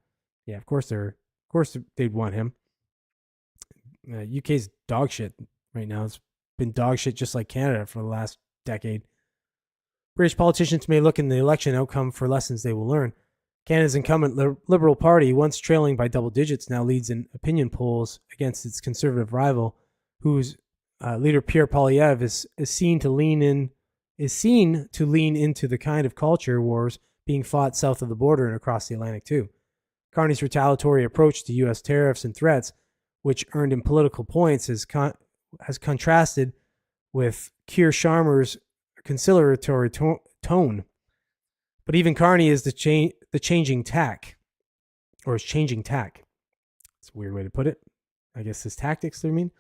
S1: Yeah, of course they'd want him. UK's dog shit right now. It's been dog shit just like Canada for the last decade. British politicians may look in the election outcome for lessons they will learn. Canada's incumbent Liberal Party, once trailing by double digits, now leads in opinion polls against its Conservative rival, whose leader Pierre Poilievre is seen to lean into the kind of culture wars being fought south of the border and across the Atlantic too. Carney's retaliatory approach to U.S. tariffs and threats, which earned him political points, has contrasted with Keir Starmer's conciliatory tone. But even Carney is the changing tack, or is changing tack. It's a weird way to put it. I guess his tactics, I mean.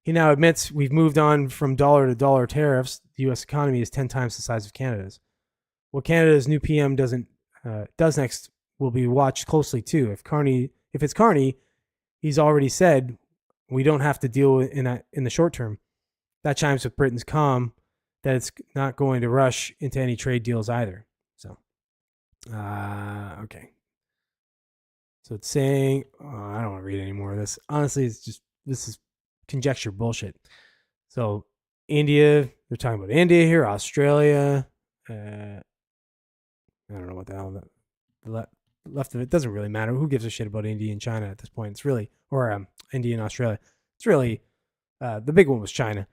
S1: He now admits we've moved on from dollar to dollar tariffs. The U.S. economy is 10 times the size of Canada's. What Canada's new PM does next will be watched closely too. If it's Carney, he's already said we don't have to deal in the short term. That chimes with Britain's calm that it's not going to rush into any trade deals either. So, okay. So it's saying, I don't want to read any more of this. Honestly, this is conjecture bullshit. So India, they're talking about India here, Australia. I don't know what the hell left of it doesn't really matter. Who gives a shit about India and China at this point? It's really, or India and Australia. It's really, the big one was China.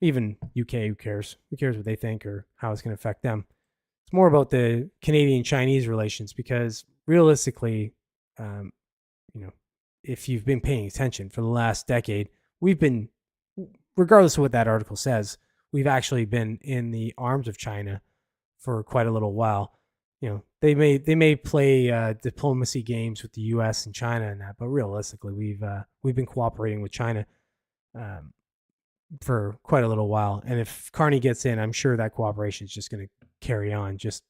S1: Even UK, who cares? Who cares what they think or how it's going to affect them? It's more about the Canadian-Chinese relations because realistically, if you've been paying attention for the last decade, we've been, regardless of what that article says, we've actually been in the arms of China for quite a little while. They may play diplomacy games with the U.S. and China and that, but realistically, we've been cooperating with China for quite a little while. And if Carney gets in, I'm sure that cooperation is just going to carry on, just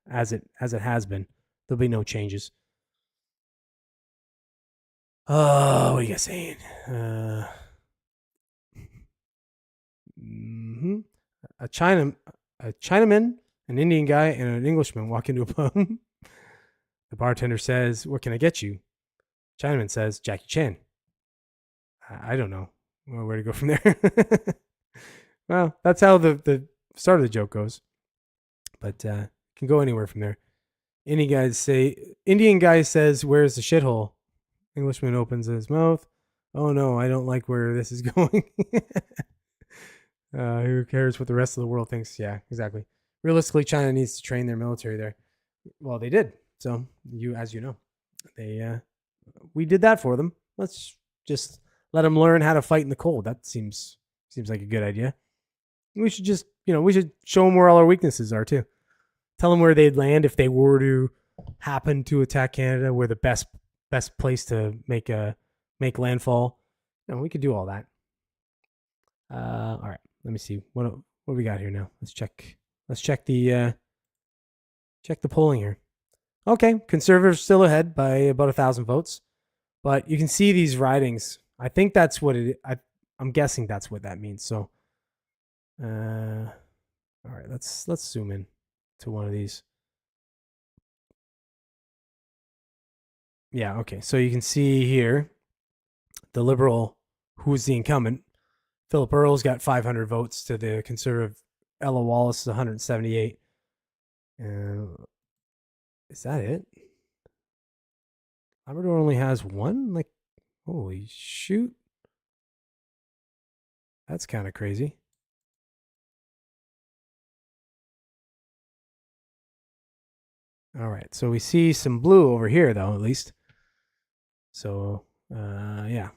S1: as it has been. There'll be no changes. Oh, what are you guys saying? A Chinaman, an Indian guy, and an Englishman walk into a pub. The bartender says, "What can I get you?" Chinaman says, "Jackie Chan." I don't know where to go from there. Well, that's how the start of the joke goes. But can go anywhere from there. Indian guy says, "Where's the shithole?" Englishman opens his mouth. "Oh no, I don't like where this is going." Who cares what the rest of the world thinks? Yeah, exactly. Realistically, China needs to train their military there. Well, they did. So as you know, we did that for them. Let's just let them learn how to fight in the cold. That seems like a good idea. We should just, we should show them where all our weaknesses are too. Tell them where they'd land if they were to happen to attack Canada. Where the best place to make landfall. We could do all that. All right. Let me see what we got here now. Let's check the polling here. Okay, Conservatives still ahead by about 1,000 votes, but you can see these ridings. I think that's what I'm guessing that's what that means. So, all right, let's zoom in to one of these. Yeah, okay. So you can see here the Liberal, who's the incumbent. Philip Earle's got 500 votes to the Conservative Ella Wallace is 178. Is that it? Labrador only has one? Like, holy shoot. That's kind of crazy. All right. So we see some blue over here, though, at least. So, yeah.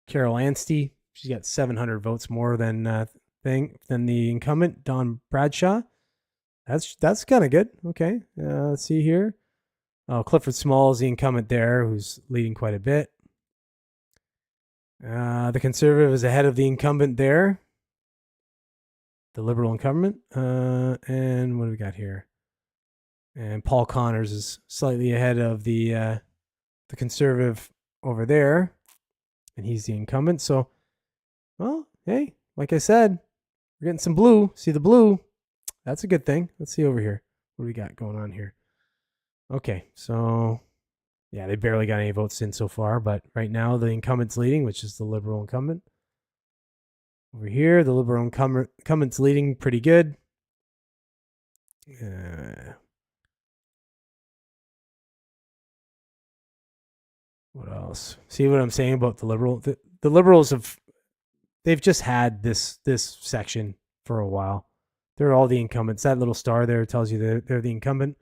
S1: Carol Anstey, she's got 700 votes more than the incumbent, Don Bradshaw. That's kind of good. Okay. Let's see here. Oh, Clifford Small is the incumbent there, who's leading quite a bit. The Conservative is ahead of the incumbent there, the Liberal incumbent. And what do we got here? And Paul Connors is slightly ahead of the Conservative over there, and he's the incumbent. So, well, hey, like I said, we're getting some blue. See the blue? That's a good thing. Let's see over here. What do we got going on here? Okay, so yeah, they barely got any votes in so far, but right now the incumbent's leading, which is the Liberal incumbent. Over here, the Liberal incumbent's leading pretty good. What else? See what I'm saying about the Liberal? The Liberals they've just had this section for a while. They're all the incumbents. That little star there tells you they're the incumbent.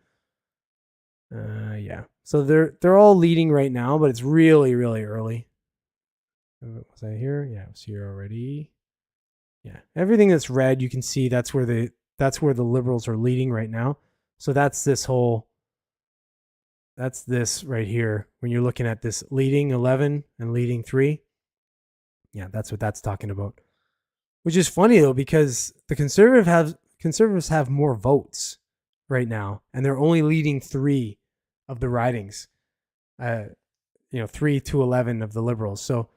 S1: Yeah. So they're all leading right now, but it's really, really early. Was I here? Yeah, I was here already. Yeah. Everything that's red, you can see that's where the Liberals are leading right now. So that's this right here. When you're looking at this leading 11 and leading 3. Yeah, that's what that's talking about. Which is funny though, because the conservatives have more votes right now, and they're only leading 3 of the ridings. 3 to 11 of the Liberals. So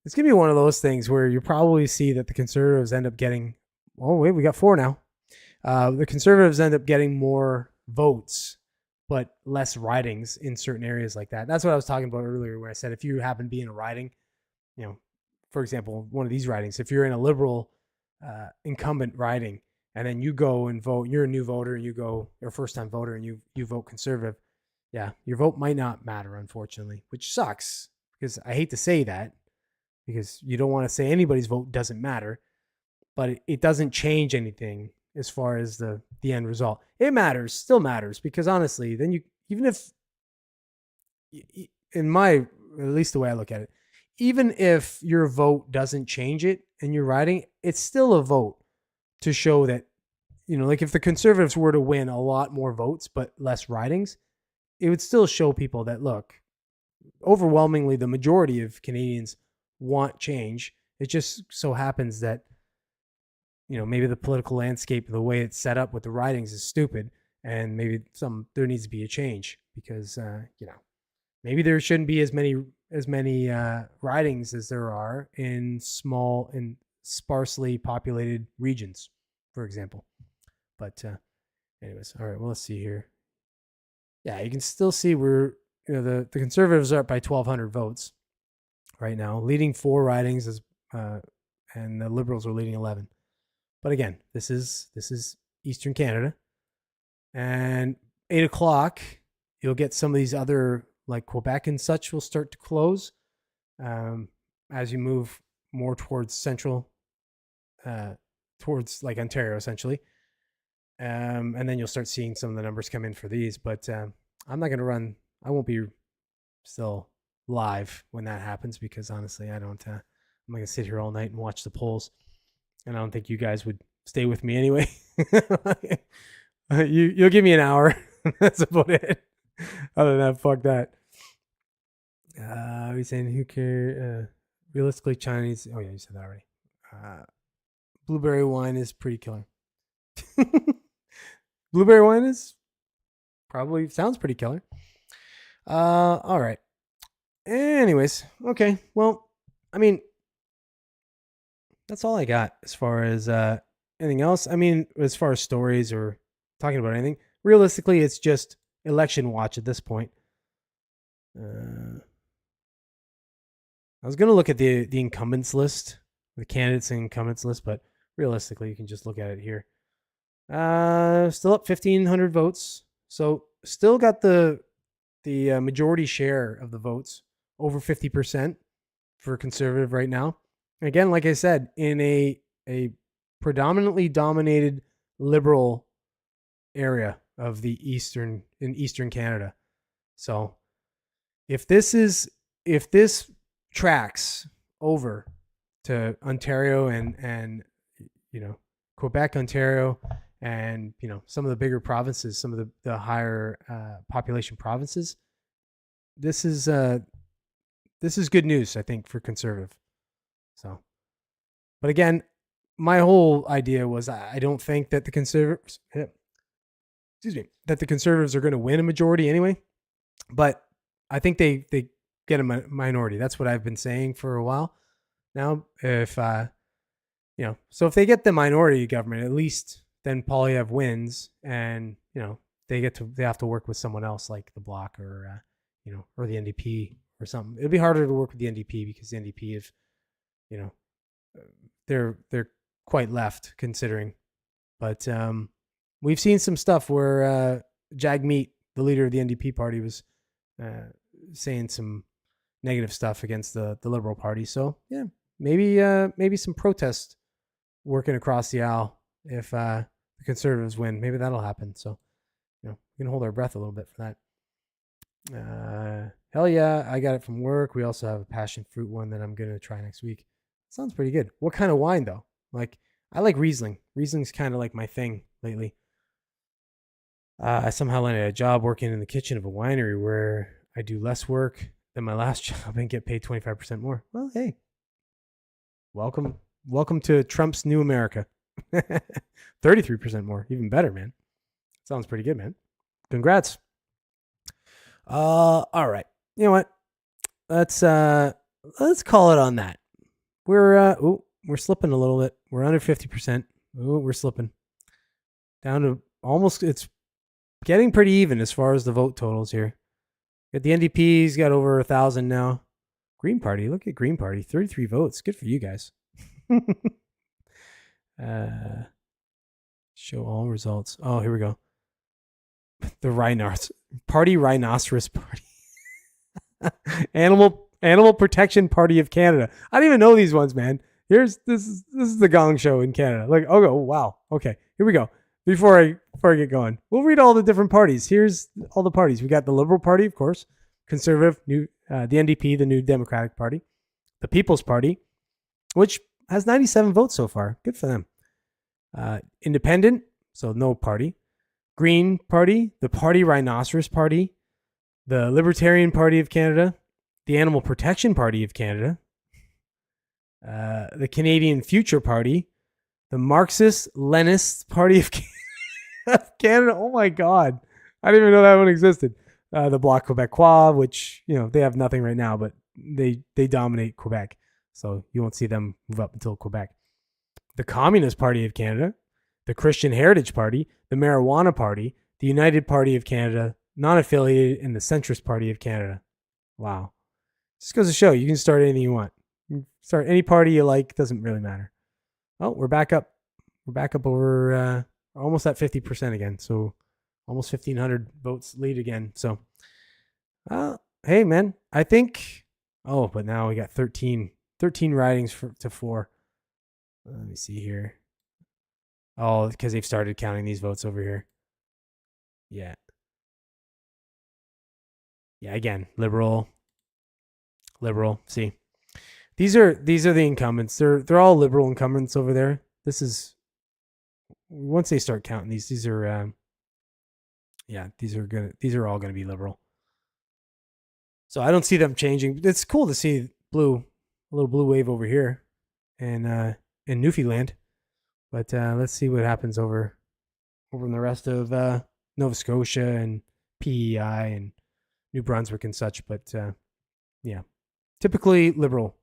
S1: it's gonna be one of those things where you probably see that the Conservatives end up getting. Oh wait, we got 4 now. The Conservatives end up getting more votes, but less ridings in certain areas like that. That's what I was talking about earlier, where I said if you happen to be in a riding, for example, one of these ridings, if you're in a Liberal incumbent riding, and then you go and vote, you're a new voter, and you're a first-time voter, and you vote Conservative, yeah, your vote might not matter, unfortunately, which sucks, because I hate to say that, because you don't want to say anybody's vote doesn't matter, but it doesn't change anything as far as the end result. It matters, still matters, because honestly, then even if, in my, at least the way I look at it, even if your vote doesn't change it in your riding, it's still a vote to show that, like if the Conservatives were to win a lot more votes but less ridings, it would still show people that, look, overwhelmingly the majority of Canadians want change. It just so happens that, maybe the political landscape, the way it's set up with the ridings is stupid, and maybe there needs to be a change, because, maybe there shouldn't be as many ridings as there are in small and sparsely populated regions, for example. But anyways, all right, well, let's see here. Yeah, you can still see we're, the Conservatives are up by 1,200 votes right now, leading 4 ridings, and the Liberals are leading 11. But again, this is Eastern Canada, and 8 o'clock, you'll get some of these other, like Quebec and such, will start to close as you move more towards central, towards like Ontario, essentially. And then you'll start seeing some of the numbers come in for these. But I'm not going to run. I won't be still live when that happens, because honestly, I don't. I'm not going to sit here all night and watch the polls, and I don't think you guys would stay with me anyway. You'll give me an hour. That's about it. Other than that, fuck that. Are we saying who cares? Realistically, Chinese. Oh yeah, you said that already. Blueberry wine is pretty killer. Blueberry wine is probably sounds pretty killer. All right. Anyways, okay. Well, I mean, that's all I got as far as anything else. I mean, as far as stories or talking about anything, realistically, it's just election watch at this point. I was going to look at the incumbents list, the candidates and incumbents list, but realistically, you can just look at it here. Still up 1,500 votes. So still got the majority share of the votes, over 50% for Conservative right now. Again, like I said, in a predominantly dominated Liberal area of the Eastern Canada. So if this tracks over to Ontario and Quebec, Ontario, and some of the bigger provinces, some of the higher population provinces, this is good news, I think, for Conservative. So, but again, my whole idea was I don't think that the Conservatives, are going to win a majority anyway. But I think they get a minority. That's what I've been saying for a while now. If so if they get the minority government, at least then Poilievre wins, and they have to work with someone else like the Bloc or or the NDP or something. It'd be harder to work with the NDP because the NDP is, they're quite left considering. But we've seen some stuff where Jagmeet, the leader of the NDP party, was saying some negative stuff against the Liberal Party. So yeah, maybe some protest working across the aisle if the Conservatives win. Maybe that'll happen. So we can hold our breath a little bit for that. Hell yeah, I got it from work. We also have a passion fruit one that I'm gonna try next week. Sounds pretty good. What kind of wine though? Like, I like Riesling. Riesling's kind of like my thing lately. I somehow landed a job working in the kitchen of a winery where I do less work than my last job and get paid 25% more. Well, hey, welcome to Trump's new America. 33% more, even better, man. Sounds pretty good, man. Congrats. All right. You know what? Let's call it on that. We're slipping a little bit. We're under 50%. We're slipping down to almost. It's getting pretty even as far as the vote totals here. Got the NDP's got over 1,000 now. Green Party, look at Green Party, 33 votes. Good for you guys. Show all results. Oh, here we go. The Rhinoceros Party. Animal Protection Party of Canada. I don't even know these ones, man. This is the Gong Show in Canada. Like, oh wow. Okay, here we go. Before I get going, we'll read all the different parties. Here's all the parties. We got the Liberal Party, of course, Conservative, the NDP, the New Democratic Party, the People's Party, which has 97 votes so far. Good for them. Independent, so no party. Green Party, the Party Rhinoceros Party, the Libertarian Party of Canada, the Animal Protection Party of Canada, the Canadian Future Party, the Marxist-Leninist Party of Canada. Oh my God. I didn't even know that one existed. The Bloc Québécois, which, they have nothing right now, but they dominate Quebec. So you won't see them move up until Quebec. The Communist Party of Canada, the Christian Heritage Party, the Marijuana Party, the United Party of Canada, non-affiliated, and the Centrist Party of Canada. Wow. Just goes to show you can start anything you want. You can start any party you like, doesn't really matter. Oh, we're back up. We're back up over almost at 50% again. So almost 1,500 votes lead again. So, hey, man, I think. Oh, but now we got 13 ridings to 4. Let me see here. Oh, because they've started counting these votes over here. Yeah. Yeah, again, liberal. See, these are the incumbents. They're all liberal incumbents over there. This is once they start counting these. These are these are all gonna be liberal. So I don't see them changing. It's cool to see a little blue wave over here, and in Newfoundland. But let's see what happens over in the rest of Nova Scotia and PEI and New Brunswick and such. But yeah, typically liberal.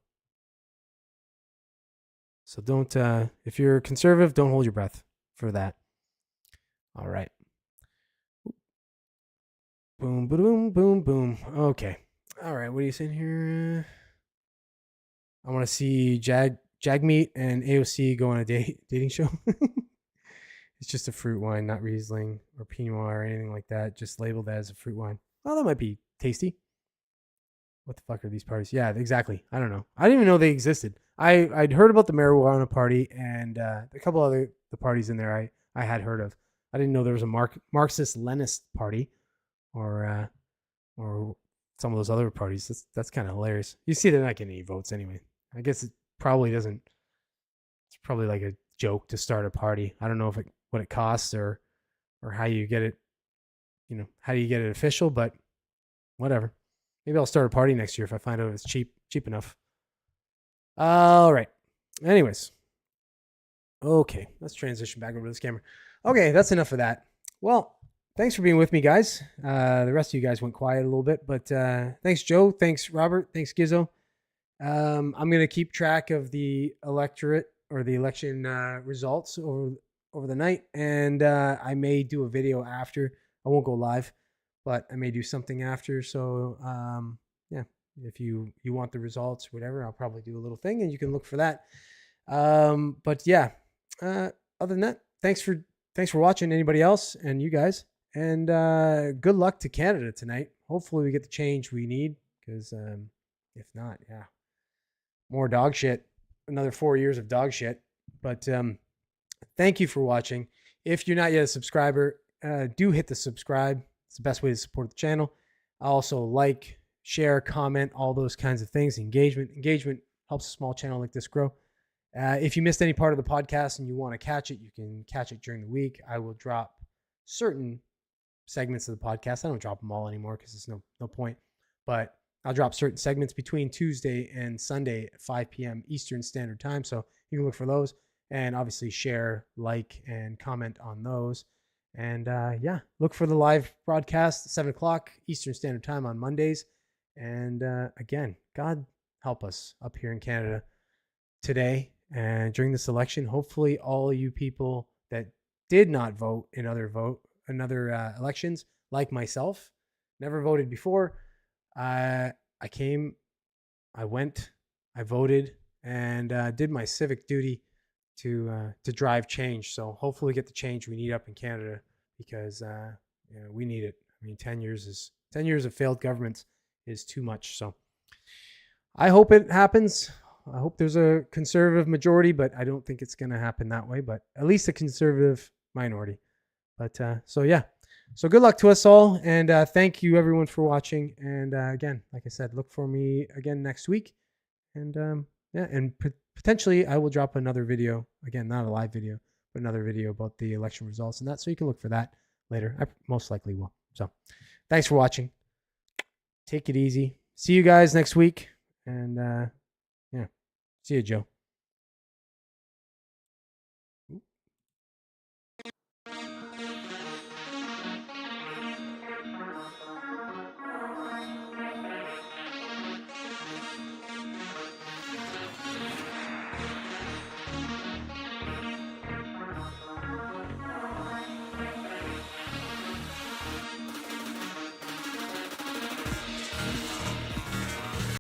S1: So don't, if you're conservative, don't hold your breath for that. All right. Boom, boom, boom, boom. Okay. All right. What are you saying here? I want to see Jagmeet and AOC go on a dating show. It's just a fruit wine, not Riesling or Pinot Noir or anything like that. Just labeled as a fruit wine. Well, that might be tasty. What the fuck are these parties? Yeah, exactly. I don't know. I didn't even know they existed. I'd heard about the marijuana party and a couple other the parties in there I had heard of. I didn't know there was a Marxist-Leninist party or some of those other parties. That's kind of hilarious. You see, they're not getting any votes anyway. I guess it probably doesn't. It's probably like a joke to start a party. I don't know what it costs or how you get it. How do you get it official? But whatever. Maybe I'll start a party next year if I find out it's cheap enough. All right. Anyways. Okay. Let's transition back over to this camera. Okay. That's enough of that. Well, thanks for being with me, guys. The rest of you guys went quiet a little bit, but thanks, Joe. Thanks, Robert. Thanks, Gizzo. I'm going to keep track of the electorate or the election results over the night, and I may do a video after. I won't go live, but I may do something after. So yeah, if you want the results, whatever, I'll probably do a little thing, and you can look for that. But yeah, other than that, thanks for watching, anybody else, and you guys, and good luck to Canada tonight. Hopefully we get the change we need, because if not, yeah, more dog shit. Another 4 years of dog shit. But thank you for watching. If you're not yet a subscriber, do hit the subscribe. It's the best way to support the channel. Also, like, share, comment, all those kinds of things. Engagement helps a small channel like this grow. If you missed any part of the podcast and you want to catch it, you can catch it during the week. I will drop certain segments of the podcast. I don't drop them all anymore because there's no point. But I'll drop certain segments between Tuesday and Sunday at 5 p.m. Eastern Standard Time. So you can look for those, and obviously share, like, and comment on those. And yeah, look for the live broadcast at 7 o'clock Eastern Standard Time on Mondays. And again, God help us up here in Canada today and during this election. Hopefully all you people that did not vote in other elections, like myself, never voted before, I came, I went, I voted, and did my civic duty to drive change. So hopefully get the change we need up in Canada, because we need it. I mean, 10 years of failed governments is too much. So I hope it happens. I hope there's a conservative majority, but I don't think it's going to happen that way. But at least a conservative minority. But so yeah. So good luck to us all, and thank you everyone for watching. And again, like I said, look for me again next week, and yeah, and potentially I will drop another video, again, not a live video, but another video about the election results and that, so you can look for that later. I most likely will. So thanks for watching. Take it easy. See you guys next week, and yeah, see you, Joe.